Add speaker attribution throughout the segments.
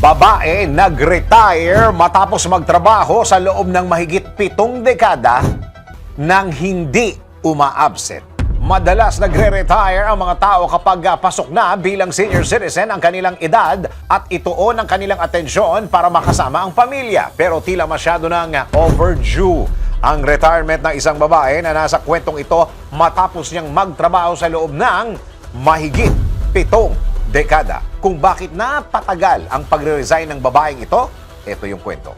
Speaker 1: Babae nag-retire matapos magtrabaho sa loob ng mahigit 7 dekada nang hindi uma-absent. Madalas nagre-retire ang mga tao kapag pasok na bilang senior citizen ang kanilang edad at ituon ang kanilang atensyon para makasama ang pamilya. Pero tila masyado nang overdue ang retirement ng isang babae na nasa kwentong ito matapos niyang magtrabaho sa loob ng mahigit 7 dekada. Kung bakit napatagal ang pagre-resign ng babaeng ito, ito yung kwento.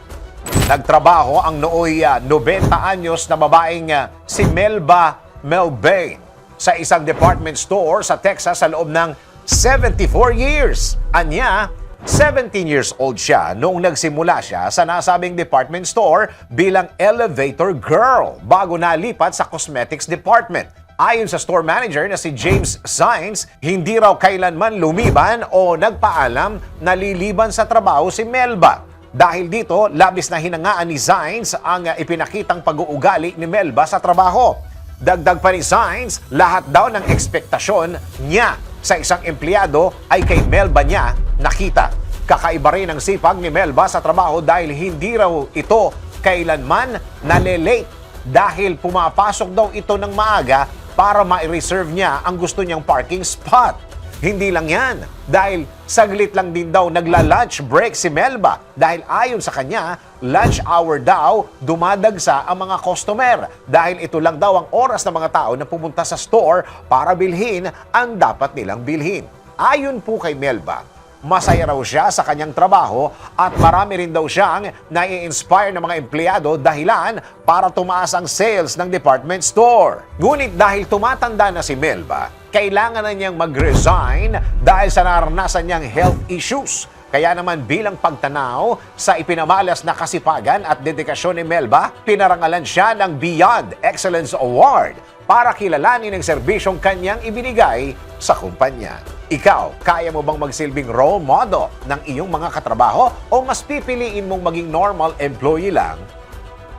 Speaker 1: Nagtrabaho ang nooy 90 anyos na babaeng si Melba Melbain sa isang department store sa Texas sa loob ng 74 years. Anya, 17 years old siya noong nagsimula siya sa nasabing department store bilang elevator girl bago nalipat sa cosmetics department. Ayon sa store manager na si James Sainz, hindi raw kailanman lumiban o nagpaalam na liliban sa trabaho si Melba. Dahil dito, labis na hinangaan ni Sainz ang ipinakitang pag-uugali ni Melba sa trabaho. Dagdag pa ni Sainz, lahat daw ng ekspektasyon niya sa isang empleyado ay kay Melba niya nakita. Kakaiba rin ang sipag ni Melba sa trabaho dahil hindi raw ito kailanman nalilate dahil pumapasok daw ito ng maaga para ma-reserve niya ang gusto niyang parking spot. Hindi lang yan, dahil saglit lang din daw nagla-lunch break si Melba dahil ayon sa kanya, lunch hour daw dumadagsa ang mga customer dahil ito lang daw ang oras ng mga tao na pumunta sa store para bilhin ang dapat nilang bilhin. Ayon po kay Melba, masaya raw siya sa kanyang trabaho at marami rin daw siyang nai-inspire ng mga empleyado dahilan para tumaas ang sales ng department store. Ngunit dahil tumatanda na si Melba, kailangan na niyang mag-resign dahil sa naranasan niyang health issues. Kaya naman bilang pagtanaw sa ipinamalas na kasipagan at dedikasyon ni Melba, pinarangalan siya ng Beyond Excellence Award para kilalanin ang serbisyong kanyang ibinigay sa kumpanya. Ikaw, kaya mo bang magsilbing role model ng iyong mga katrabaho o mas pipiliin mong maging normal employee lang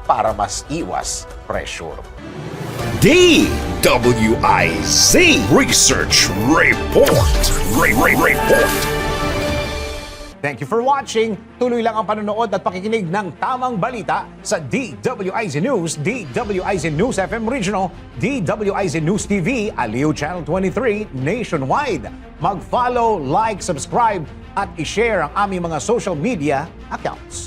Speaker 1: para mas iwas pressure?
Speaker 2: DWIZ Research Report. Report.
Speaker 1: Thank you for watching. Tuloy lang ang panonood at pakikinig ng tamang balita sa DWIZ News, DWIZ News FM Regional, DWIZ News TV, Aliw Channel 23, nationwide. Mag-follow, like, subscribe at i-share ang aming mga social media accounts.